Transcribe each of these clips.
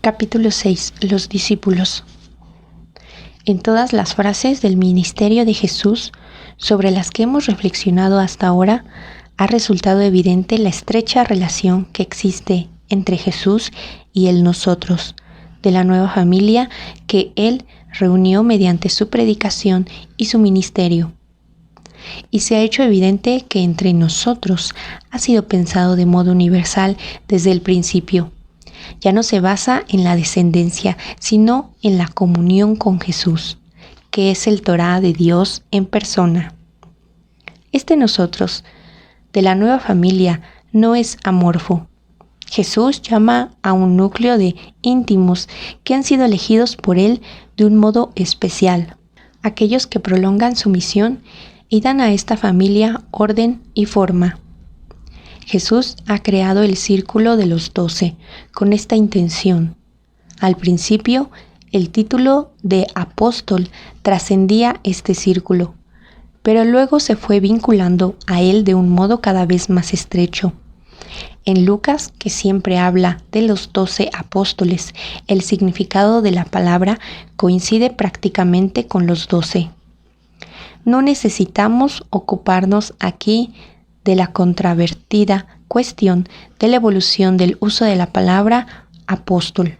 Capítulo 6. Los discípulos. En todas las frases del ministerio de Jesús sobre las que hemos reflexionado hasta ahora, ha resultado evidente la estrecha relación que existe entre Jesús y el nosotros, de la nueva familia que Él reunió mediante su predicación y su ministerio. Y se ha hecho evidente que entre nosotros ha sido pensado de modo universal desde el principio. Ya no se basa en la descendencia, sino en la comunión con Jesús, que es el Torá de Dios en persona. Este nosotros, de la nueva familia, no es amorfo. Jesús llama a un núcleo de íntimos que han sido elegidos por Él de un modo especial, aquellos que prolongan su misión y dan a esta familia orden y forma. Jesús ha creado el círculo de los 12 con esta intención. Al principio, el título de apóstol trascendía este círculo, pero luego se fue vinculando a él de un modo cada vez más estrecho. En Lucas, que siempre habla de los 12 apóstoles, el significado de la palabra coincide prácticamente con los 12. No necesitamos ocuparnos aquí de la controvertida cuestión de la evolución del uso de la palabra apóstol.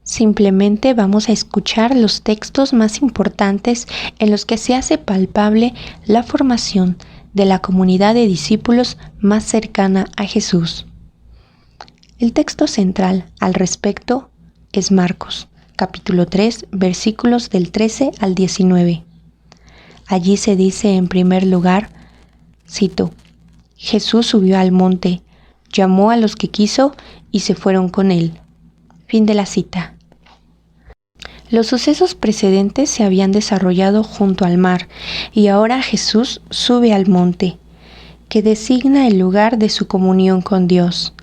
Simplemente vamos a escuchar los textos más importantes en los que se hace palpable la formación de la comunidad de discípulos más cercana a Jesús. El texto central al respecto es Marcos, capítulo 3, versículos del 13 al 19. Allí se dice en primer lugar, cito, Jesús subió al monte, llamó a los que quiso y se fueron con él. Fin de la cita. Los sucesos precedentes se habían desarrollado junto al mar y ahora Jesús sube al monte, que designa el lugar de su comunión con Dios,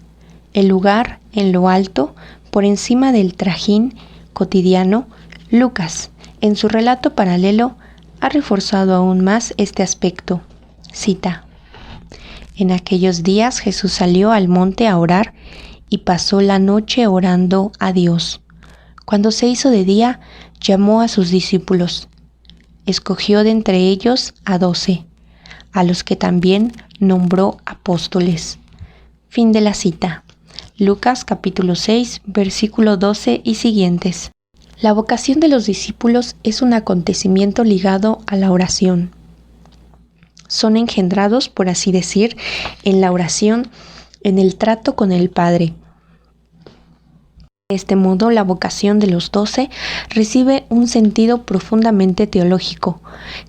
el lugar en lo alto, por encima del trajín cotidiano. Lucas, en su relato paralelo, ha reforzado aún más este aspecto. Cita. En aquellos días Jesús salió al monte a orar y pasó la noche orando a Dios. Cuando se hizo de día, llamó a sus discípulos. Escogió de entre ellos a 12, a los que también nombró apóstoles. Fin de la cita. Lucas capítulo 6, versículo 12 y siguientes. La vocación de los discípulos es un acontecimiento ligado a la oración. Son engendrados, por así decir, en la oración, en el trato con el Padre. De este modo, la vocación de los 12 recibe un sentido profundamente teológico,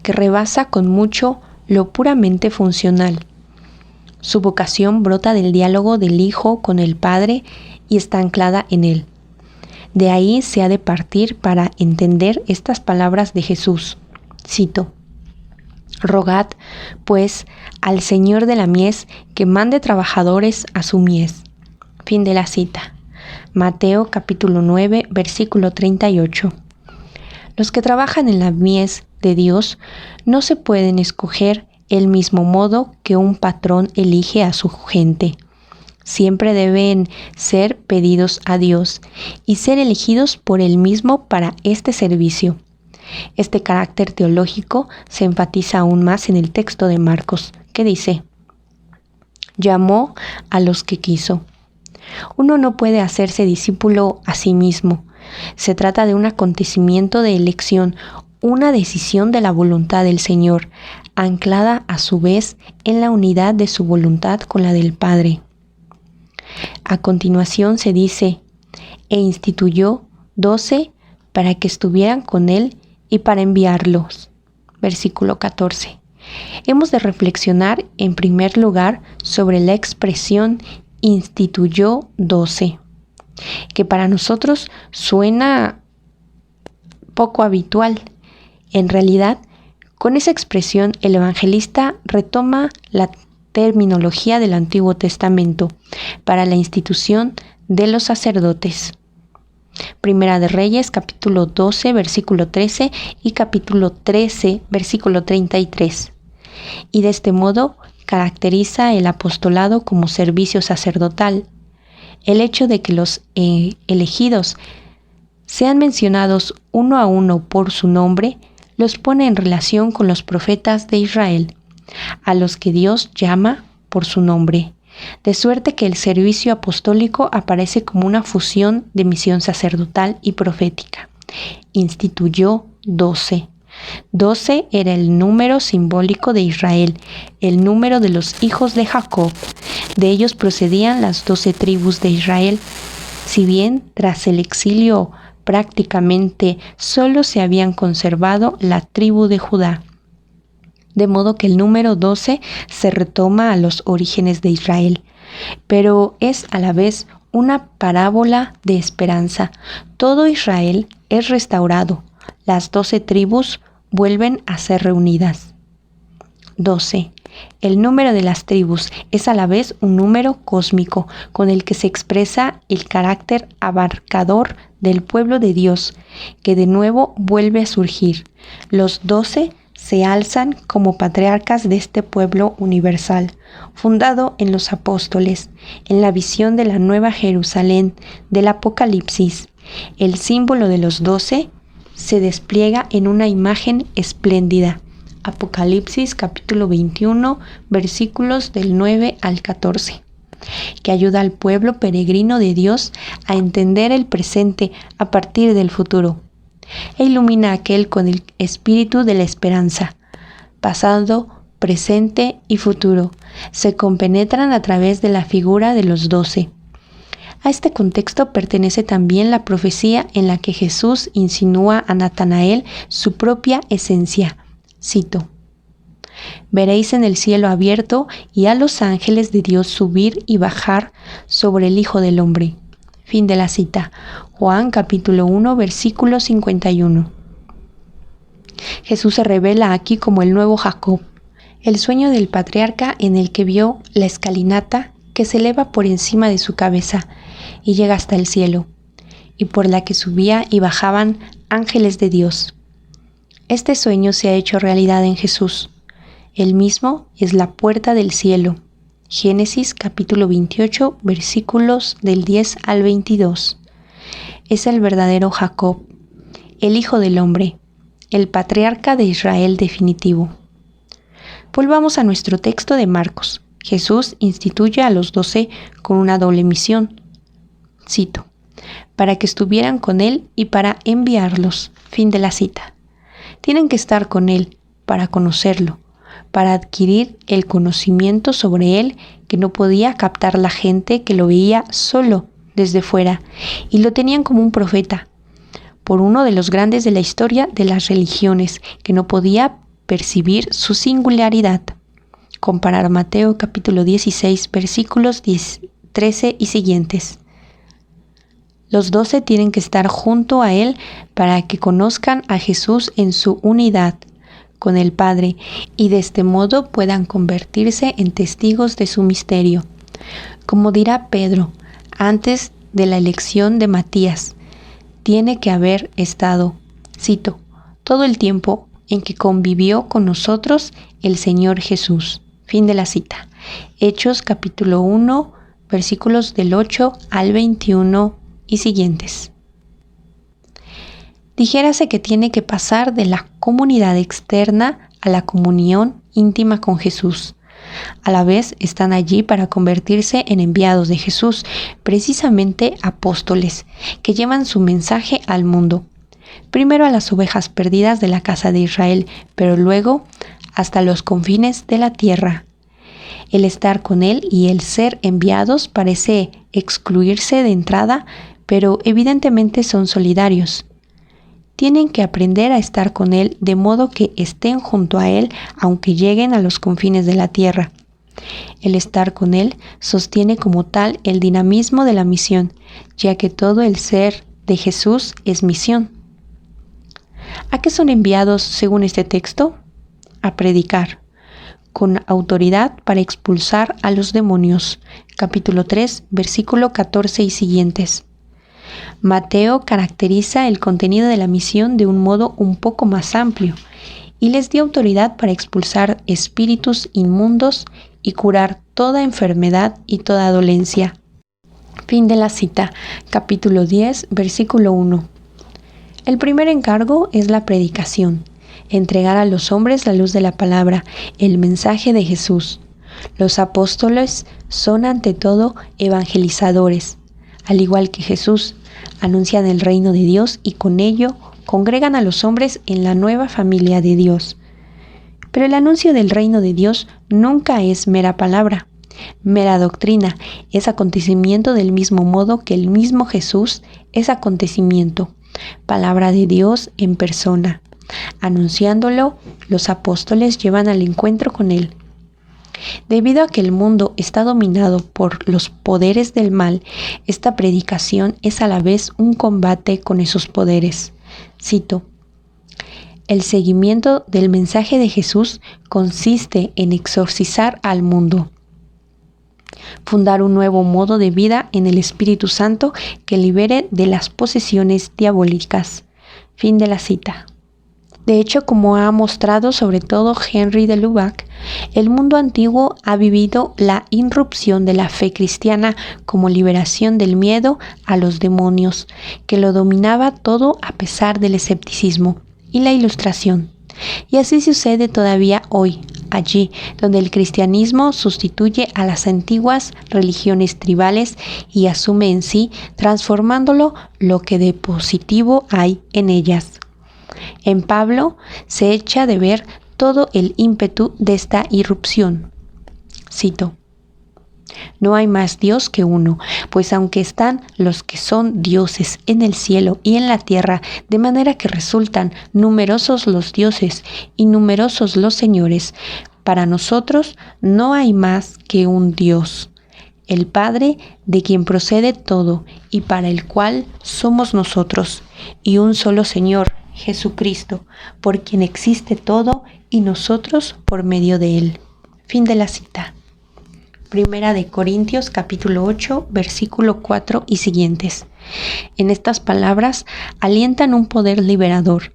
que rebasa con mucho lo puramente funcional. Su vocación brota del diálogo del Hijo con el Padre y está anclada en Él. De ahí se ha de partir para entender estas palabras de Jesús. Cito. Rogad, pues, al Señor de la mies que mande trabajadores a su mies. Fin de la cita. Mateo capítulo 9, versículo 38. Los que trabajan en la mies de Dios no se pueden escoger el mismo modo que un patrón elige a su gente. Siempre deben ser pedidos a Dios y ser elegidos por Él mismo para este servicio. Este carácter teológico se enfatiza aún más en el texto de Marcos, que dice, llamó a los que quiso. Uno no puede hacerse discípulo a sí mismo. Se trata de un acontecimiento de elección, una decisión de la voluntad del Señor, anclada a su vez en la unidad de su voluntad con la del Padre. A continuación se dice, e instituyó 12 para que estuvieran con Él y para enviarlos. Versículo 14. Hemos de reflexionar en primer lugar sobre la expresión instituyó 12, que para nosotros suena poco habitual. En realidad, con esa expresión el evangelista retoma la terminología del Antiguo Testamento para la institución de los sacerdotes. Primera de Reyes, capítulo 12, versículo 13 y capítulo 13, versículo 33. Y de este modo caracteriza el apostolado como servicio sacerdotal. El hecho de que los elegidos sean mencionados uno a uno por su nombre los pone en relación con los profetas de Israel, a los que Dios llama por su nombre, de suerte que el servicio apostólico aparece como una fusión de misión sacerdotal y profética. Instituyó 12. 12 era el número simbólico de Israel, el número de los hijos de Jacob. De ellos procedían las 12 tribus de Israel. Si bien tras el exilio prácticamente solo se habían conservado la tribu de Judá, de modo que el número 12 se retoma a los orígenes de Israel, pero es a la vez una parábola de esperanza. Todo Israel es restaurado, las 12 tribus vuelven a ser reunidas. 12. El número de las tribus es a la vez un número cósmico con el que se expresa el carácter abarcador del pueblo de Dios, que de nuevo vuelve a surgir. Los 12 se alzan como patriarcas de este pueblo universal, fundado en los apóstoles, en la visión de la Nueva Jerusalén del Apocalipsis. El símbolo de los 12 se despliega en una imagen espléndida. Apocalipsis capítulo 21, versículos del 9 al 14, que ayuda al pueblo peregrino de Dios a entender el presente a partir del futuro, e ilumina a aquel con el espíritu de la esperanza. Pasado, presente y futuro se compenetran a través de la figura de los 12. A este contexto pertenece también la profecía en la que Jesús insinúa a Natanael su propia esencia. Cito: veréis en el cielo abierto y a los ángeles de Dios subir y bajar sobre el Hijo del Hombre. Fin de la cita. Juan capítulo 1, versículo 51. Jesús se revela aquí como el nuevo Jacob, el sueño del patriarca en el que vio la escalinata que se eleva por encima de su cabeza y llega hasta el cielo, y por la que subía y bajaban ángeles de Dios. Este sueño se ha hecho realidad en Jesús. Él mismo es la puerta del cielo. Génesis capítulo 28, versículos del 10 al 22. Es el verdadero Jacob, el Hijo del Hombre, el patriarca de Israel definitivo. Volvamos a nuestro texto de Marcos. Jesús instituye a los 12 con una doble misión. Cito: para que estuvieran con Él y para enviarlos. Fin de la cita. Tienen que estar con Él para conocerlo, para adquirir el conocimiento sobre Él que no podía captar la gente que lo veía solo desde fuera y lo tenían como un profeta, por uno de los grandes de la historia de las religiones que no podía percibir su singularidad. Comparar Mateo capítulo 16 versículos 13 y siguientes. Los 12 tienen que estar junto a Él para que conozcan a Jesús en su unidad con el Padre y de este modo puedan convertirse en testigos de su misterio. Como dirá Pedro, antes de la elección de Matías, tiene que haber estado, cito, todo el tiempo en que convivió con nosotros el Señor Jesús. Fin de la cita. Hechos capítulo 1, versículos del 8 al 21 y siguientes. Dijérase que tiene que pasar de la comunidad externa a la comunión íntima con Jesús. A la vez están allí para convertirse en enviados de Jesús, precisamente apóstoles, que llevan su mensaje al mundo. Primero a las ovejas perdidas de la casa de Israel, pero luego hasta los confines de la tierra. El estar con Él y el ser enviados parece excluirse de entrada, pero evidentemente son solidarios. Tienen que aprender a estar con Él de modo que estén junto a Él aunque lleguen a los confines de la tierra. El estar con Él sostiene como tal el dinamismo de la misión, ya que todo el ser de Jesús es misión. ¿A qué son enviados según este texto? A predicar, con autoridad para expulsar a los demonios. Capítulo 3, versículo 14 y siguientes. Mateo caracteriza el contenido de la misión de un modo un poco más amplio y les dio autoridad para expulsar espíritus inmundos y curar toda enfermedad y toda dolencia. Fin de la cita. Capítulo 10, versículo 1. El primer encargo es la predicación. Entregar a los hombres la luz de la palabra, el mensaje de Jesús. Los apóstoles son ante todo evangelizadores. Al igual que Jesús, anuncian el reino de Dios y con ello congregan a los hombres en la nueva familia de Dios. Pero el anuncio del reino de Dios nunca es mera palabra, mera doctrina, es acontecimiento del mismo modo que el mismo Jesús es acontecimiento, palabra de Dios en persona. Anunciándolo, los apóstoles llevan al encuentro con Él. Debido a que el mundo está dominado por los poderes del mal, esta predicación es a la vez un combate con esos poderes. Cito: el seguimiento del mensaje de Jesús consiste en exorcizar al mundo, fundar un nuevo modo de vida en el Espíritu Santo que libere de las posesiones diabólicas. Fin de la cita. De hecho, como ha mostrado sobre todo Henry de Lubac, el mundo antiguo ha vivido la irrupción de la fe cristiana como liberación del miedo a los demonios, que lo dominaba todo a pesar del escepticismo y la ilustración. Y así sucede todavía hoy, allí donde el cristianismo sustituye a las antiguas religiones tribales y asume en sí, transformándolo lo que de positivo hay en ellas. En Pablo se echa de ver todo el ímpetu de esta irrupción. Cito: no hay más Dios que uno, pues aunque están los que son dioses en el cielo y en la tierra, de manera que resultan numerosos los dioses y numerosos los señores, para nosotros no hay más que un Dios, el Padre, de quien procede todo y para el cual somos nosotros, y un solo Señor, Jesucristo, por quien existe todo y nosotros por medio de Él. Fin de la cita. Primera de Corintios capítulo 8, versículo 4 y siguientes. En estas palabras alientan un poder liberador,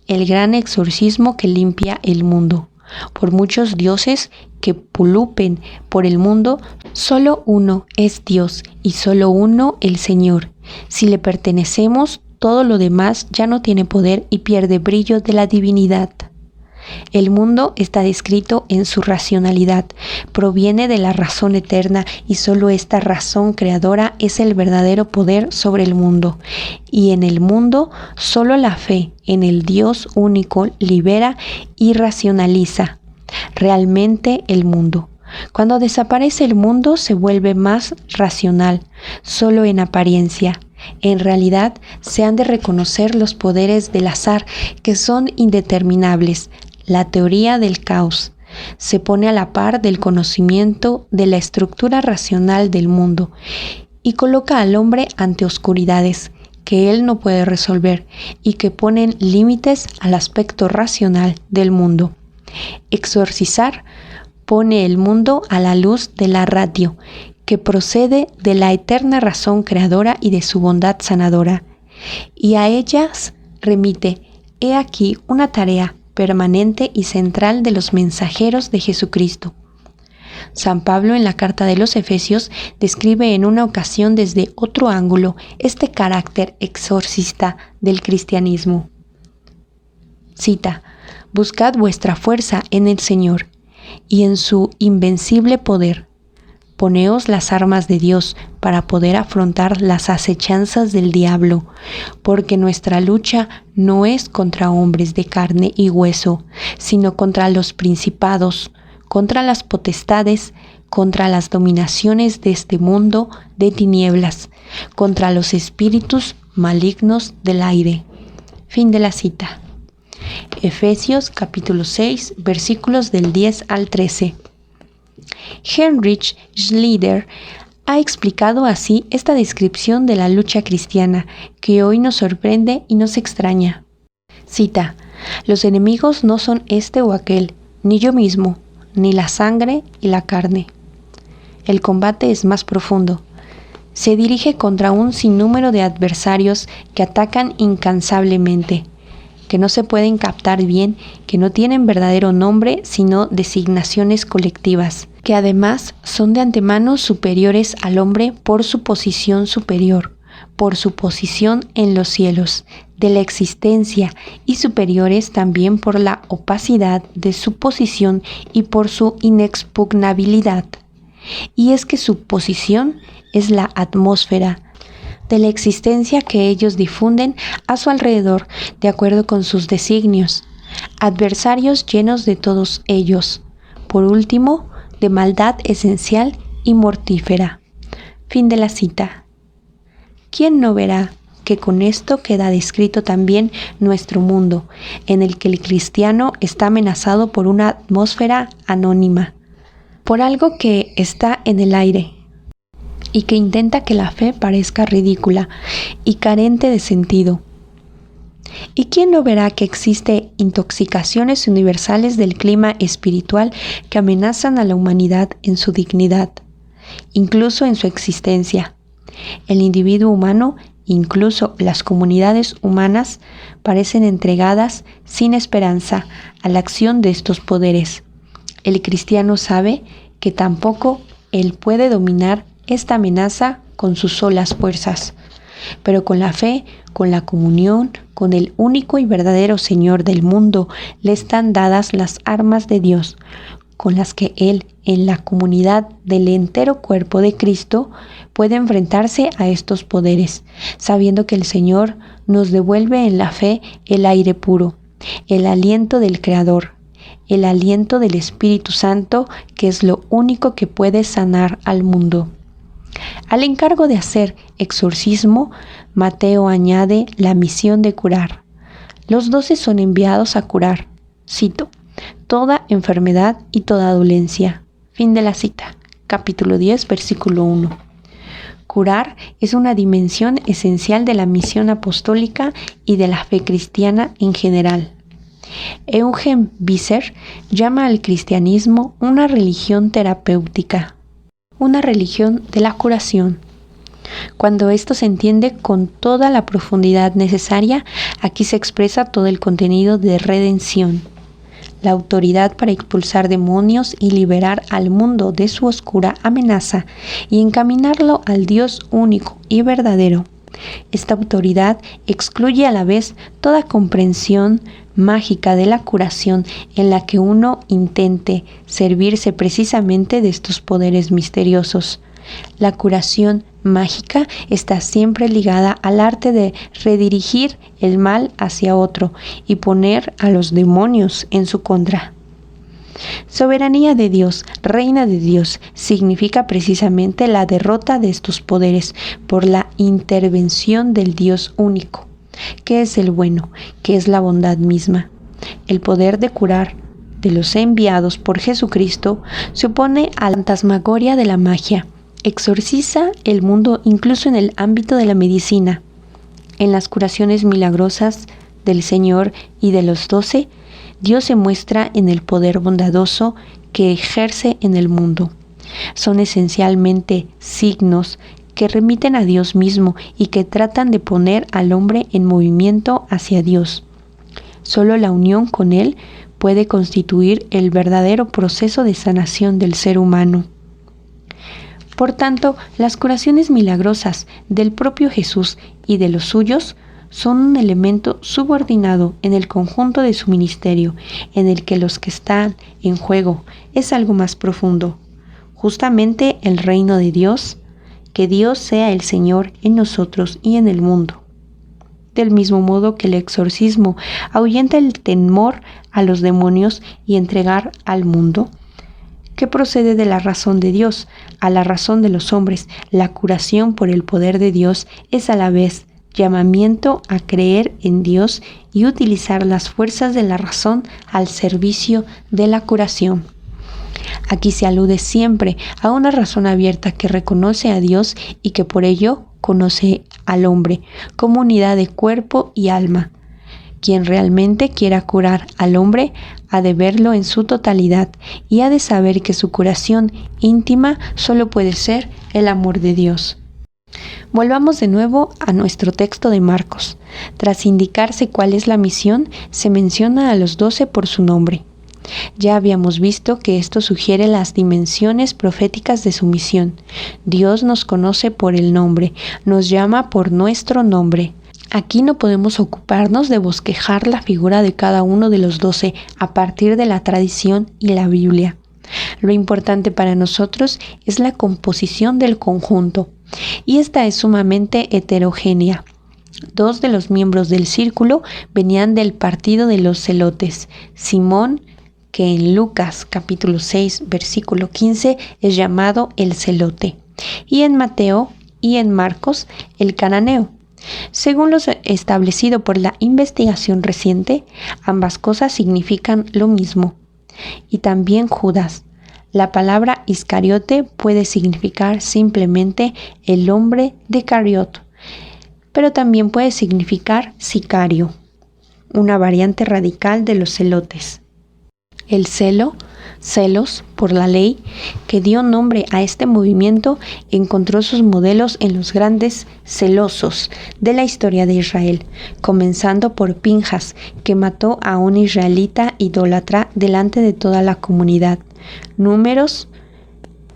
el gran exorcismo que limpia el mundo. Por muchos dioses que pulupen por el mundo, solo uno es Dios y solo uno el Señor. Si le pertenecemos, todo lo demás ya no tiene poder y pierde brillo de la divinidad. El mundo está descrito en su racionalidad, proviene de la razón eterna y solo esta razón creadora es el verdadero poder sobre el mundo. Y en el mundo solo la fe en el Dios único libera y racionaliza realmente el mundo. Cuando desaparece el mundo se vuelve más racional, solo en apariencia. En realidad se han de reconocer los poderes del azar que son indeterminables. La teoría del caos se pone a la par del conocimiento de la estructura racional del mundo y coloca al hombre ante oscuridades que él no puede resolver y que ponen límites al aspecto racional del mundo. Exorcizar pone el mundo a la luz de la ratio, que procede de la eterna razón creadora y de su bondad sanadora, y a ellas remite, he aquí una tarea permanente y central de los mensajeros de Jesucristo. San Pablo en la carta de los Efesios describe en una ocasión desde otro ángulo este carácter exorcista del cristianismo. Cita: buscad vuestra fuerza en el Señor y en su invencible poder. Poneos las armas de Dios para poder afrontar las acechanzas del diablo, porque nuestra lucha no es contra hombres de carne y hueso, sino contra los principados, contra las potestades, contra las dominaciones de este mundo de tinieblas, contra los espíritus malignos del aire. Fin de la cita. Efesios capítulo 6, versículos del 10 al 13. Heinrich Schlieder ha explicado así esta descripción de la lucha cristiana que hoy nos sorprende y nos extraña. Cita: los enemigos no son este o aquel, ni yo mismo, ni la sangre y la carne. El combate es más profundo. Se dirige contra un sinnúmero de adversarios que atacan incansablemente, que no se pueden captar bien, que no tienen verdadero nombre sino designaciones colectivas, que además son de antemano superiores al hombre por su posición superior, por su posición en los cielos de la existencia, y superiores también por la opacidad de su posición y por su inexpugnabilidad. Y es que su posición es la atmósfera de la existencia que ellos difunden a su alrededor de acuerdo con sus designios, adversarios llenos de todos ellos, por último, de maldad esencial y mortífera. Fin de la cita. ¿Quién no verá que con esto queda descrito también nuestro mundo, en el que el cristiano está amenazado por una atmósfera anónima, por algo que está en el aire y que intenta que la fe parezca ridícula y carente de sentido? ¿Y quién no verá que existe intoxicaciones universales del clima espiritual que amenazan a la humanidad en su dignidad, incluso en su existencia? El individuo humano, incluso las comunidades humanas, parecen entregadas sin esperanza a la acción de estos poderes. El cristiano sabe que tampoco él puede dominar esta amenaza con sus solas fuerzas, pero con la fe, con la comunión, con el único y verdadero Señor del mundo, le están dadas las armas de Dios, con las que Él, en la comunidad del entero cuerpo de Cristo, puede enfrentarse a estos poderes, sabiendo que el Señor nos devuelve en la fe el aire puro, el aliento del Creador, el aliento del Espíritu Santo, que es lo único que puede sanar al mundo. Al encargo de hacer exorcismo, Mateo añade la misión de curar. Los 12 son enviados a curar, cito, toda enfermedad y toda dolencia. Fin de la cita. Capítulo 10, versículo 1. Curar es una dimensión esencial de la misión apostólica y de la fe cristiana en general. Eugen Visser llama al cristianismo una religión terapéutica, una religión de la curación. Cuando esto se entiende con toda la profundidad necesaria, aquí se expresa todo el contenido de redención. La autoridad para expulsar demonios y liberar al mundo de su oscura amenaza y encaminarlo al Dios único y verdadero. Esta autoridad excluye a la vez toda comprensión mágica de la curación en la que uno intente servirse precisamente de estos poderes misteriosos. La curación mágica está siempre ligada al arte de redirigir el mal hacia otro y poner a los demonios en su contra. Soberanía de Dios, reina de Dios, significa precisamente la derrota de estos poderes por la intervención del Dios único, que es el bueno, que es la bondad misma. El poder de curar de los enviados por Jesucristo se opone a la fantasmagoria de la magia. Exorciza el mundo incluso en el ámbito de la medicina. En las curaciones milagrosas del Señor y de los 12, Dios se muestra en el poder bondadoso que ejerce en el mundo. Son esencialmente signos que remiten a Dios mismo y que tratan de poner al hombre en movimiento hacia Dios. Solo la unión con Él puede constituir el verdadero proceso de sanación del ser humano. Por tanto, las curaciones milagrosas del propio Jesús y de los suyos son un elemento subordinado en el conjunto de su ministerio, en el que los que están en juego es algo más profundo, justamente el reino de Dios, que Dios sea el Señor en nosotros y en el mundo. Del mismo modo que el exorcismo ahuyenta el temor a los demonios y entregar al mundo, que procede de la razón de Dios a la razón de los hombres, la curación por el poder de Dios es a la vez llamamiento a creer en Dios y utilizar las fuerzas de la razón al servicio de la curación. Aquí se alude siempre a una razón abierta que reconoce a Dios y que por ello conoce al hombre como unidad de cuerpo y alma. Quien realmente quiera curar al hombre ha de verlo en su totalidad y ha de saber que su curación íntima solo puede ser el amor de Dios. Volvamos de nuevo a nuestro texto de Marcos. Tras indicarse cuál es la misión, se menciona a los 12 por su nombre. Ya habíamos visto que esto sugiere las dimensiones proféticas de su misión. Dios nos conoce por el nombre, nos llama por nuestro nombre. Aquí no podemos ocuparnos de bosquejar la figura de cada uno de los 12 a partir de la tradición y la Biblia. Lo importante para nosotros es la composición del conjunto, y esta es sumamente heterogénea. 2 de los miembros del círculo venían del partido de los celotes: Simón, que en Lucas capítulo 6 versículo 15 es llamado el celote, y en Mateo y en Marcos el cananeo. Según lo establecido por la investigación reciente, ambas cosas significan lo mismo. Y también Judas. La palabra Iscariote puede significar simplemente el hombre de Cariot, pero también puede significar sicario, una variante radical de los celotes. El celos por la ley, que dio nombre a este movimiento, encontró sus modelos en los grandes celosos de la historia de Israel, comenzando por Pinjas, que mató a un israelita idólatra delante de toda la comunidad. Números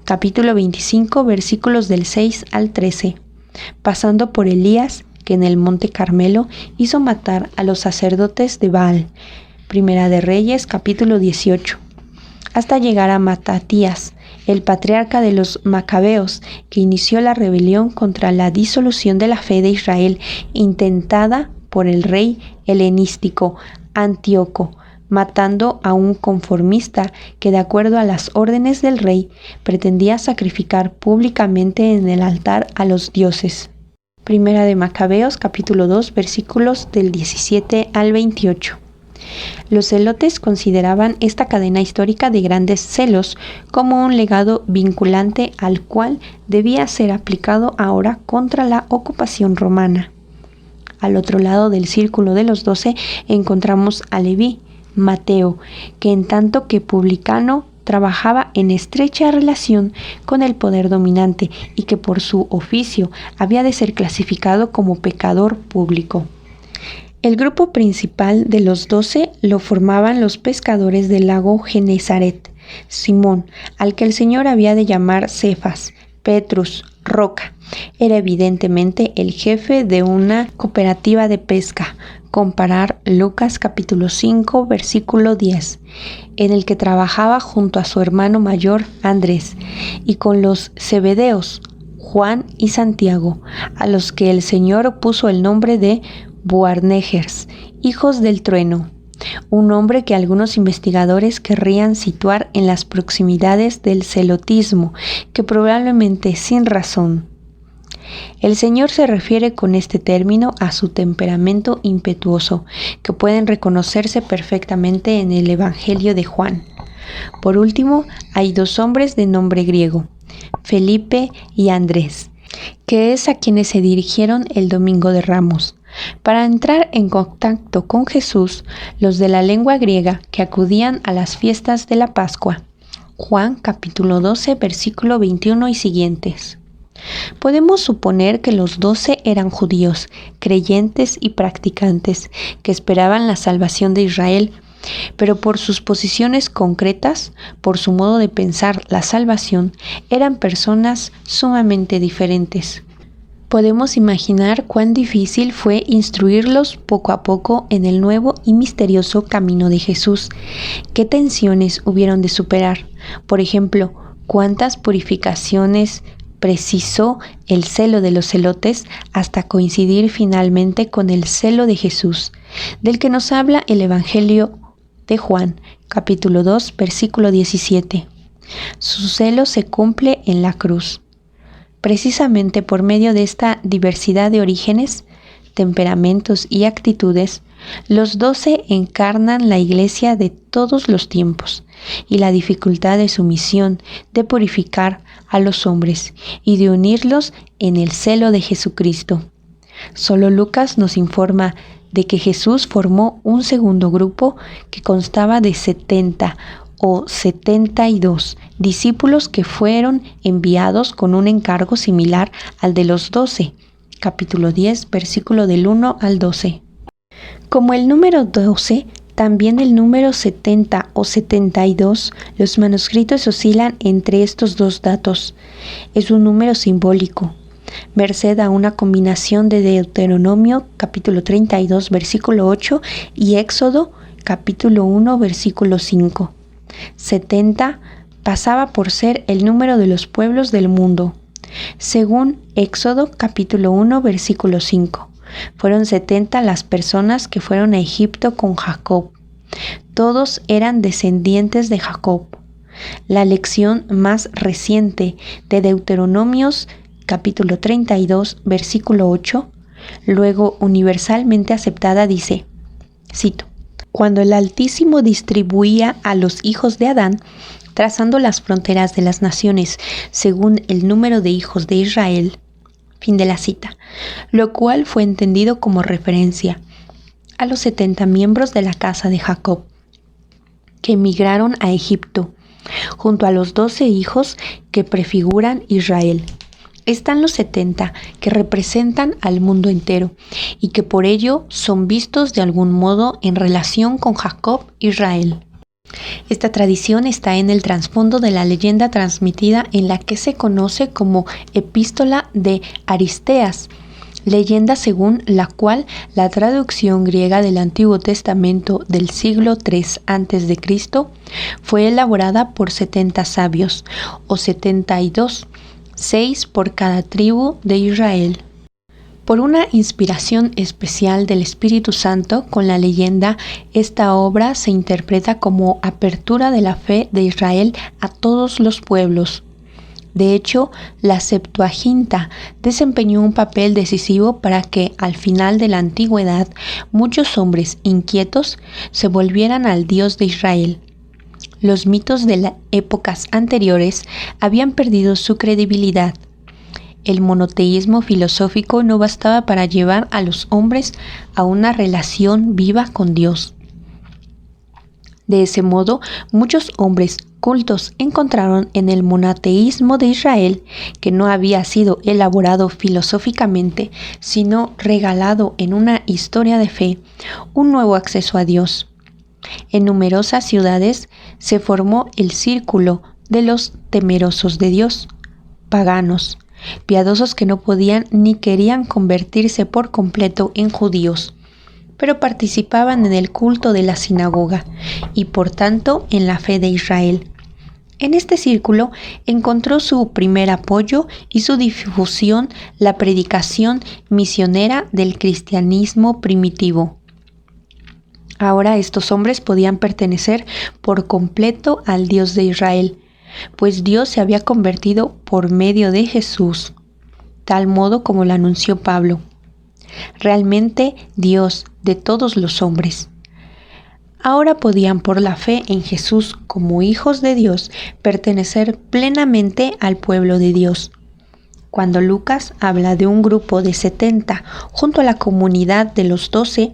capítulo 25 versículos del 6 al 13, pasando por Elías, que en el monte Carmelo hizo matar a los sacerdotes de Baal. Primera de Reyes, capítulo 18, hasta llegar a Matatías, el patriarca de los Macabeos, que inició la rebelión contra la disolución de la fe de Israel intentada por el rey helenístico Antíoco, matando a un conformista que, de acuerdo a las órdenes del rey, pretendía sacrificar públicamente en el altar a los dioses. Primera de Macabeos, capítulo 2, versículos del 17 al 28. Los celotes consideraban esta cadena histórica de grandes celos como un legado vinculante al cual debía ser aplicado ahora contra la ocupación romana. Al otro lado del círculo de los 12 encontramos a Leví, Mateo, que en tanto que publicano trabajaba en estrecha relación con el poder dominante y que por su oficio había de ser clasificado como pecador público. El grupo principal de los 12 lo formaban los pescadores del lago Genesaret: Simón, al que el Señor había de llamar Cefas; Petrus, roca, era evidentemente el jefe de una cooperativa de pesca. Comparar Lucas capítulo 5 versículo 10, en el que trabajaba junto a su hermano mayor Andrés, y con los Zebedeos, Juan y Santiago, a los que el Señor puso el nombre de Boanerges, hijos del trueno, un nombre que algunos investigadores querrían situar en las proximidades del celotismo, que probablemente sin razón. El Señor se refiere con este término a su temperamento impetuoso, que pueden reconocerse perfectamente en el Evangelio de Juan. Por último, hay 2 hombres de nombre griego, Felipe y Andrés, que es a quienes se dirigieron el Domingo de Ramos para entrar en contacto con Jesús, los de la lengua griega que acudían a las fiestas de la Pascua. Juan capítulo 12 versículo 21 y siguientes. Podemos suponer que los 12 eran judíos, creyentes y practicantes, que esperaban la salvación de Israel, pero por sus posiciones concretas, por su modo de pensar la salvación, eran personas sumamente diferentes. Podemos imaginar cuán difícil fue instruirlos poco a poco en el nuevo y misterioso camino de Jesús. ¿Qué tensiones hubieron de superar? Por ejemplo, ¿cuántas purificaciones precisó el celo de los celotes hasta coincidir finalmente con el celo de Jesús, del que nos habla el Evangelio de Juan, capítulo 2, versículo 17? Su celo se cumple en la cruz. Precisamente por medio de esta diversidad de orígenes, temperamentos y actitudes, los 12 encarnan la Iglesia de todos los tiempos y la dificultad de su misión de purificar a los hombres y de unirlos en el celo de Jesucristo. Solo Lucas nos informa de que Jesús formó un segundo grupo que constaba de 70 o 72 discípulos que fueron enviados con un encargo similar al de los 12, capítulo 10, versículo del 1 al 12. Como el número 12 También el número 70 o 72, los manuscritos oscilan entre estos dos datos. Es un número simbólico, merced a una combinación de Deuteronomio capítulo 32 versículo 8 y Éxodo capítulo 1 versículo 5. 70 pasaba por ser el número de los pueblos del mundo. Según Éxodo capítulo 1 versículo 5. Fueron 70 las personas que fueron a Egipto con Jacob. Todos eran descendientes de Jacob. La lección más reciente de Deuteronomios capítulo 32 versículo 8, luego universalmente aceptada, dice, cito, cuando el Altísimo distribuía a los hijos de Adán, trazando las fronteras de las naciones según el número de hijos de Israel, fin de la cita, lo cual fue entendido como referencia a los 70 miembros de la casa de Jacob, que emigraron a Egipto, junto a los 12 hijos que prefiguran Israel. Están los 70 que representan al mundo entero y que por ello son vistos de algún modo en relación con Jacob Israel. Esta tradición está en el trasfondo de la leyenda transmitida en la que se conoce como Epístola de Aristeas, leyenda según la cual la traducción griega del Antiguo Testamento del siglo III a.C. fue elaborada por 70 sabios, o 72, 6 por cada tribu de Israel. Por una inspiración especial del Espíritu Santo con la leyenda, esta obra se interpreta como apertura de la fe de Israel a todos los pueblos. De hecho, la Septuaginta desempeñó un papel decisivo para que, al final de la antigüedad, muchos hombres inquietos se volvieran al Dios de Israel. Los mitos de las épocas anteriores habían perdido su credibilidad. El monoteísmo filosófico no bastaba para llevar a los hombres a una relación viva con Dios. De ese modo, muchos hombres cultos encontraron en el monoteísmo de Israel, que no había sido elaborado filosóficamente, sino regalado en una historia de fe, un nuevo acceso a Dios. En numerosas ciudades se formó el círculo de los temerosos de Dios, paganos, piadosos que no podían ni querían convertirse por completo en judíos, pero participaban en el culto de la sinagoga y por tanto en la fe de Israel. En este círculo encontró su primer apoyo y su difusión la predicación misionera del cristianismo primitivo. Ahora estos hombres podían pertenecer por completo al Dios de Israel, pues Dios se había convertido por medio de Jesús, tal modo como lo anunció Pablo. Realmente Dios de todos los hombres. Ahora podían por la fe en Jesús como hijos de Dios pertenecer plenamente al pueblo de Dios. Cuando Lucas habla de un grupo de 70 junto a la comunidad de los 12,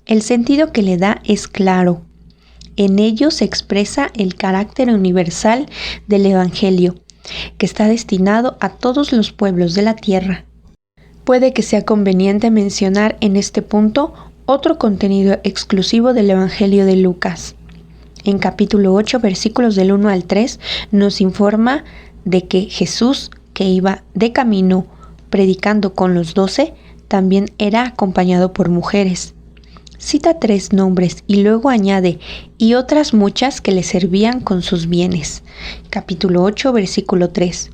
el sentido que le da es claro. En ello se expresa el carácter universal del Evangelio, que está destinado a todos los pueblos de la tierra. Puede que sea conveniente mencionar en este punto otro contenido exclusivo del Evangelio de Lucas. En capítulo 8, versículos del 1 al 3, nos informa de que Jesús, que iba de camino predicando con los 12, también era acompañado por mujeres. Cita 3 nombres y luego añade, y otras muchas que le servían con sus bienes. Capítulo 8, versículo 3.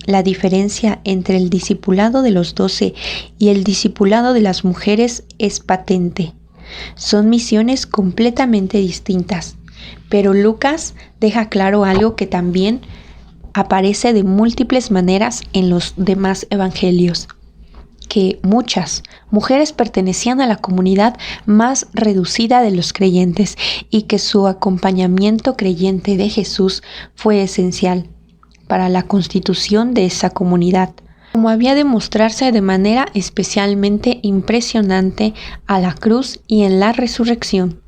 La diferencia entre el discipulado de los 12 y el discipulado de las mujeres es patente. Son misiones completamente distintas, pero Lucas deja claro algo que también aparece de múltiples maneras en los demás evangelios, que muchas mujeres pertenecían a la comunidad más reducida de los creyentes y que su acompañamiento creyente de Jesús fue esencial para la constitución de esa comunidad, como había de mostrarse de manera especialmente impresionante a la cruz y en la resurrección.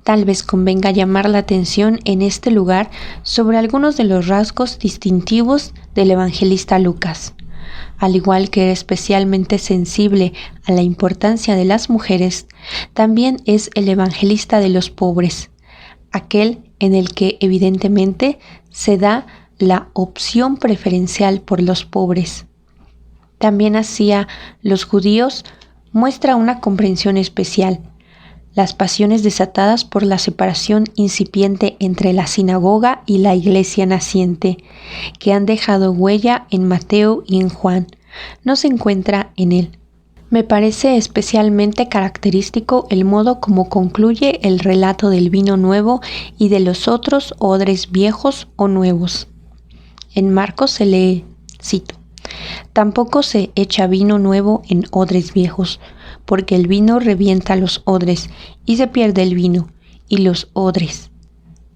Tal vez convenga llamar la atención en este lugar sobre algunos de los rasgos distintivos del evangelista Lucas. al igual que era especialmente sensible a la importancia de las mujeres, también es el evangelista de los pobres, aquel en el que evidentemente se da la opción preferencial por los pobres. También hacia los judíos muestra una comprensión especial. Las pasiones desatadas por la separación incipiente entre la sinagoga y la iglesia naciente, que han dejado huella en Mateo y en Juan, no se encuentra en él. Me parece especialmente característico el modo como concluye el relato del vino nuevo y de los otros odres viejos o nuevos. En Marcos se lee, cito, «Tampoco se echa vino nuevo en odres viejos, porque el vino revienta los odres y se pierde el vino y los odres.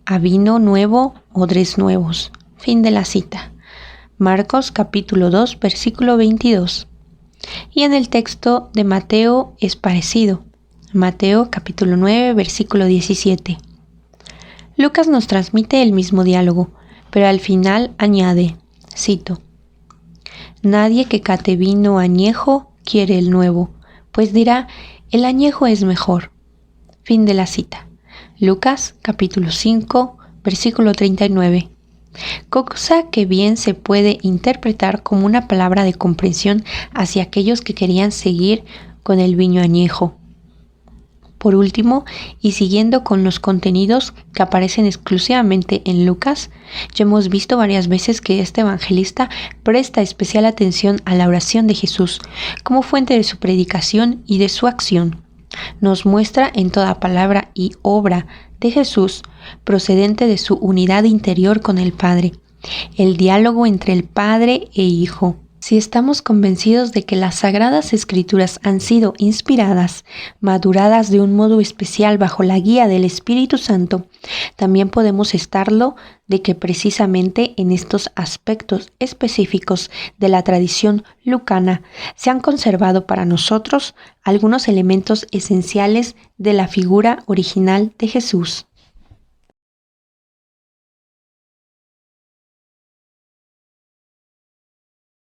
A vino nuevo, odres nuevos». Fin de la cita. Marcos capítulo 2, versículo 22. Y en el texto de Mateo es parecido. Mateo capítulo 9, versículo 17. Lucas nos transmite el mismo diálogo, pero al final añade, cito, «Nadie que cate vino añejo quiere el nuevo, pues dirá, el añejo es mejor». Fin de la cita. Lucas capítulo 5, versículo 39. Cosa que bien se puede interpretar como una palabra de comprensión hacia aquellos que querían seguir con el vino añejo. Por último, y siguiendo con los contenidos que aparecen exclusivamente en Lucas, ya hemos visto varias veces que este evangelista presta especial atención a la oración de Jesús como fuente de su predicación y de su acción. Nos muestra en toda palabra y obra de Jesús, procedente de su unidad interior con el Padre, el diálogo entre el Padre e Hijo. Si estamos convencidos de que las Sagradas Escrituras han sido inspiradas, maduradas de un modo especial bajo la guía del Espíritu Santo, también podemos estarlo de que precisamente en estos aspectos específicos de la tradición lucana se han conservado para nosotros algunos elementos esenciales de la figura original de Jesús.